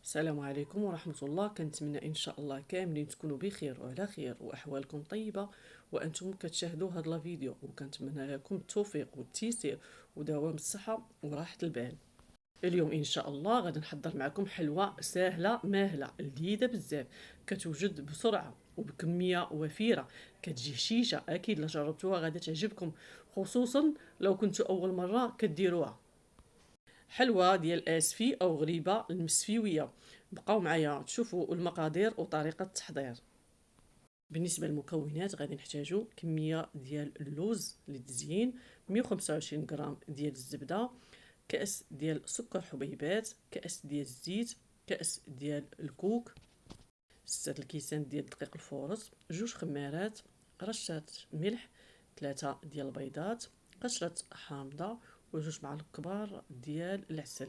السلام عليكم ورحمة الله. كنتمنى إن شاء الله كاملين تكونوا بخير وعلى خير وأحوالكم طيبة وأنتم كتشاهدوا هذا الفيديو، وكنتمنى لكم التوفيق والتيسير ودوام الصحة وراحة البال. اليوم إن شاء الله غادي نحضر معكم حلوة سهلة ماهلة لذيذة بزاف، كتوجد بسرعة وبكمية وفيرة، كتجي هشيشة. أكيد لا جربتوها غادي تعجبكم، خصوصا لو كنتوا أول مرة كديروها. حلوة ديال اسفي او غريبه المسفيويه. بقاو معايا تشوفوا المقادير وطريقه التحضير. بالنسبه للمكونات غادي نحتاجو كميه ديال اللوز للتزيين، 125 غرام ديال الزبده، كاس ديال سكر حبيبات، كاس ديال الزيت، كاس ديال الكوك، 6 الكيسان ديال دقيق الفورص، جوج خمارات، رشه ملح، 3 ديال البيضات، قشره حامضه، وجوج معالق كبار ديال العسل.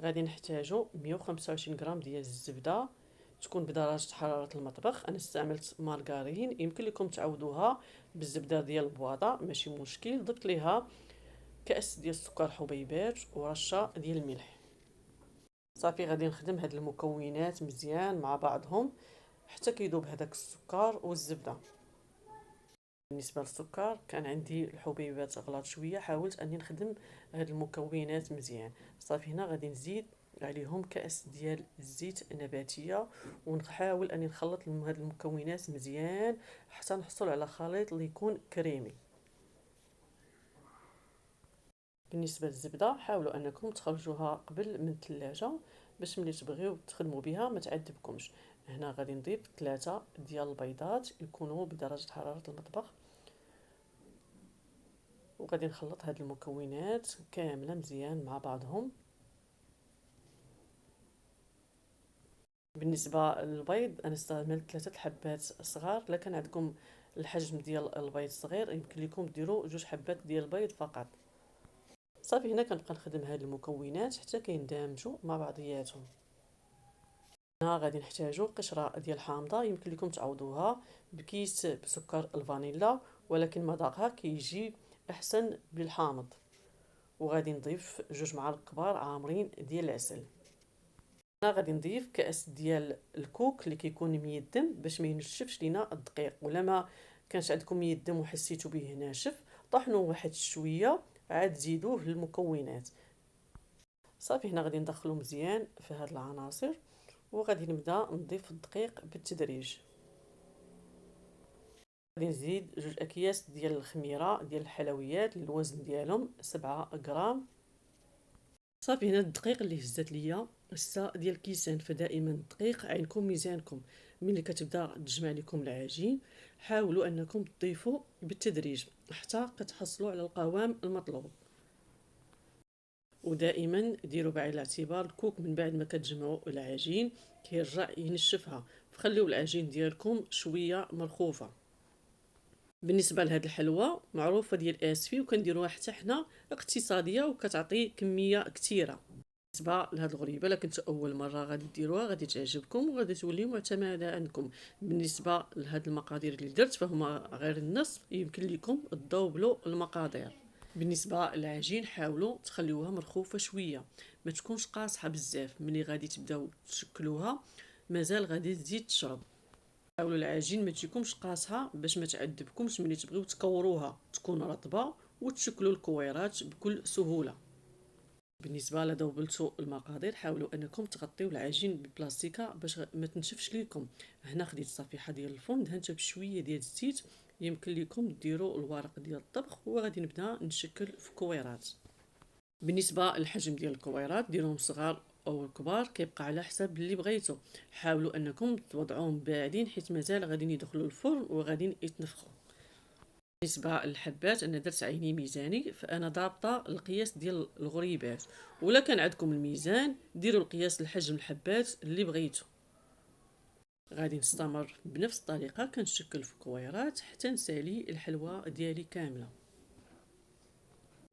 غادي نحتاجو 125 غرام ديال الزبده، تكون بدرجه حراره المطبخ. انا استعملت مارغرين، يمكن لكم تعوضوها بالزبده ديال البواطه، ماشي مشكل. ضفت ليها كاس ديال السكر حبيبات ورشه ديال الملح. صافي غادي نخدم هاد المكونات مزيان مع بعضهم حتى كيذوب هذاك السكر والزبده. بالنسبه للسكر كان عندي الحبيبات غلاط شويه، حاولت اني نخدم هاد المكونات مزيان. صافي هنا غادي نزيد عليهم كاس ديال الزيت نباتيه، ونحاول اني نخلط هاد المكونات مزيان حتى نحصل على خليط اللي يكون كريمي. بالنسبه للزبده حاولوا انكم تخرجوها قبل من الثلاجه باش ملي تبغيو تخدموا بها ما تعذبكمش. هنا غادي نضيف 3 ديال البيضات يكونوا بدرجه حراره المطبخ، وغادي نخلط هاد المكونات كامله مزيان مع بعضهم. بالنسبه للبيض انا استعملت 3 حبات صغار، لكن عندكم الحجم ديال البيض صغير يمكن لكم ديروا 2 حبات ديال البيض فقط. صافي هنا كنبقى نخدم هاد المكونات حتى كيندمجوا مع بعضياتهم. هنا غادي نحتاجو قشره ديال حامضه، يمكن لكم تعوضوها بكيس بسكر الفانيلا، ولكن مذاقها كيجي احسن بالحامض. وغادي نضيف 2 معالق كبار عامرين ديال العسل. هنا غادي نضيف كاس ديال الكوك اللي كيكون ميدم باش ما ينشفش لينا الدقيق، ولا ما كانش عندكم ميدم وحسيتوا به ناشف طحنوه واحد شويه عاد زيدوه للمكونات. صافي هنا غادي ندخلو مزيان في هاد العناصر، وغادي نبدا نضيف الدقيق بالتدريج. غادي نزيد 2 اكياس ديال الخميره ديال الحلويات اللي الوزن ديالهم 7 غرام. صافي هنا الدقيق اللي هزات ليا 6 ديال الكيسان، فدائما الدقيق عينكم ميزانكم. ملي كتبدا تجمع لكم العجين حاولوا انكم تضيفوا بالتدريج حتى كتحصلوا على القوام المطلوب. ودائما ديروا بعين الاعتبار الكوك من بعد ما كتجمعوا العجين كيرجع ينشفها، فخليوا العجين ديالكم شويه مرخوفه. بالنسبه لهاد الحلوه معروفه ديال اسفي وكنديروها حتى حنا اقتصاديه وكتعطي كميه كثيره. بالنسبه لهاد الغريبه الا كنتو اول مره غادي ديروها غادي تعجبكم وغادي تولي معتمده عندكم. بالنسبه لهاد المقادير اللي درت فهما غير النصف، يمكن لكم تدوبلوا المقادير. بالنسبه للعجين حاولوا تخليوها مرخوفه شويه، ما تكونش قاصحه بزاف. ملي غادي تبداو تشكلوها مازال غادي تزيد تشرب. حاولوا العجين ما تجيكمش قاصحه باش ما تعذبكمش ملي تبغيو تكوروها، تكون رطبه وتشكلوا الكويرات بكل سهوله. بالنسبه لذوبلتو المقادير حاولوا انكم تغطيو العجين ببلاستيكه باش ما تنشفش ليكم. هنا خديت صفيحه ديال الفرن دهنتها بشويه ديال الزيت، يمكن لكم ديروا الورق ديال الطبخ، وغادي نبدا نشكل في كويرات. بالنسبه للحجم ديال الكويرات ديروهم صغار او كبار كيبقى على حسب اللي بغيتو. حاولوا انكم توضعوهم باعدين حيت مازال غادي يدخلوا الفرن وغادي يتنفخوا. بالنسبه للحبات انا درت عيني ميزاني، فانا ضابطه القياس ديال الغريبات، ولا كان عندكم الميزان ديروا القياس لحجم الحبات اللي بغيتو. غادي نستمر بنفس الطريقه كنشكل في كويرات حتى نسالي الحلوه ديالي كامله.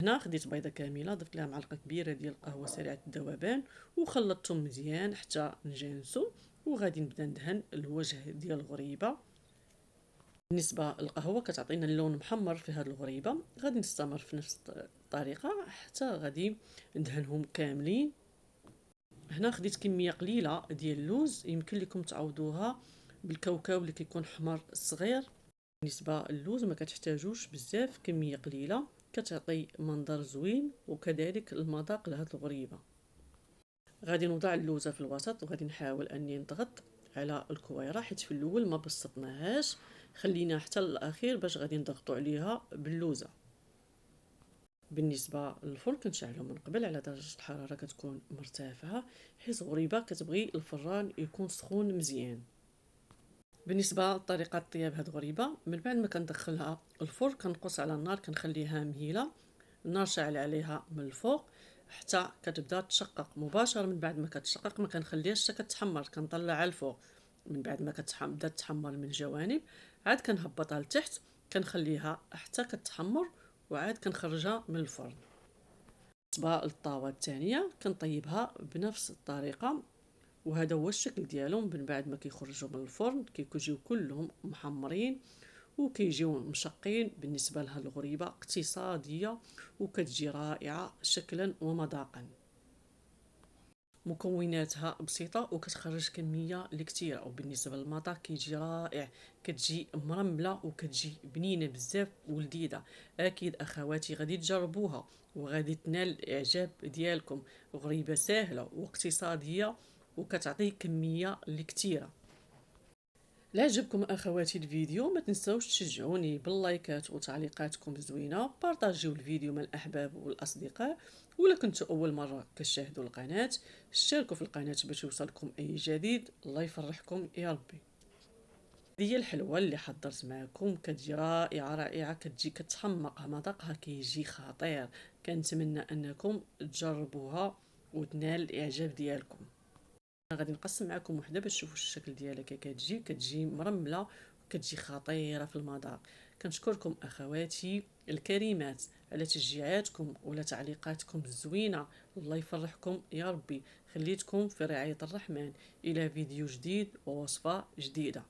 هنا خديت بيضه كامله، ضفت لها معلقه كبيره ديال القهوه سريعه الذوبان وخلطتهم مزيان حتى نجانسوا. وغادي نبدا ندهن الوجه ديال الغريبه. بالنسبه للقهوه كتعطينا اللون محمر في هذه الغريبه. غادي نستمر في نفس الطريقه حتى غادي ندهنهم كاملين. هنا خديت كميه قليله ديال اللوز، يمكن لكم تعوضوها بالكاوكاو اللي كيكون حمر صغير. بالنسبه للوز ما كتحتاجوش بزاف، كميه قليله كتعطي منظر زوين وكذلك المذاق لهاد الغريبه. غادي نوضع اللوزه في الوسط وغادي نحاول اني نضغط على الكويره، حيت في الاول ما بسطناهاش، خلينا حتى الاخير باش غادي نضغطوا عليها باللوزه. بالنسبه للفرن كنشعلو من قبل على درجه الحراره كتكون مرتفعه، حيت غريبه كتبغي الفران يكون سخون مزيان. بالنسبه لطريقه طياب هاد غريبه، من بعد ما كندخلها الفرن كنقص على النار، كنخليها مهيله، النار شاعل عليها من الفوق حتى كتبدا تشقق مباشره. من بعد ما كتشقق ما كنخليهاش حتى كتحمر، كنطلعها الفوق. من بعد ما كتبدا تحمر من الجوانب عاد كنهبطها لتحت، كنخليها حتى كتحمر وعاد كنخرجها من الفرن. بالنسبه للطاوه الثانيه كنطيبها بنفس الطريقه، وهذا هو الشكل ديالهم. من بعد ما كيخرجوا من الفرن كيجيو كلهم محمرين وكيجيو مشقين. بالنسبه لها الغريبه اقتصاديه وكتجي رائعه شكلا ومذاقا. مكوناتها بسيطه وكتخرج كميه اللي كثيره، وبالنسبه للمذاق كيجي رائع، كتجي مرمله وكتجي بنينه بزاف ولذيذه. اكيد اخواتي غادي تجربوها وغادي تنال الاعجاب ديالكم. غريبه سهله واقتصاديه وكتعطي كميه اللي كثيره. لا عجبكم اخواتي الفيديو ما تنساوش تشجعوني باللايكات وتعليقاتكم الزوينه، بارطاجيو الفيديو مع الاحباب والاصدقاء. ولا كنتوا اول مره كتشاهدوا القناه اشتركوا في القناه باش يوصلكم اي جديد. الله يفرحكم يا ربي. هي الحلوه اللي حضرت معكم كتجي رائعه رائعه، كتجي كتحمق، مذاقها كيجي خطير. كنتمنى انكم تجربوها وتنال الاعجاب ديالكم. غادي نقسم معكم وحده باش تشوفوا الشكل ديالها كتجي مرمله وكتجي خطيره في المذاق. كنشكركم اخواتي الكريمات على تشجيعاتكم ولا تعليقاتكم الزوينه. الله يفرحكم يا ربي. خليتكم في رعايه الرحمن. الى فيديو جديد ووصفه جديده.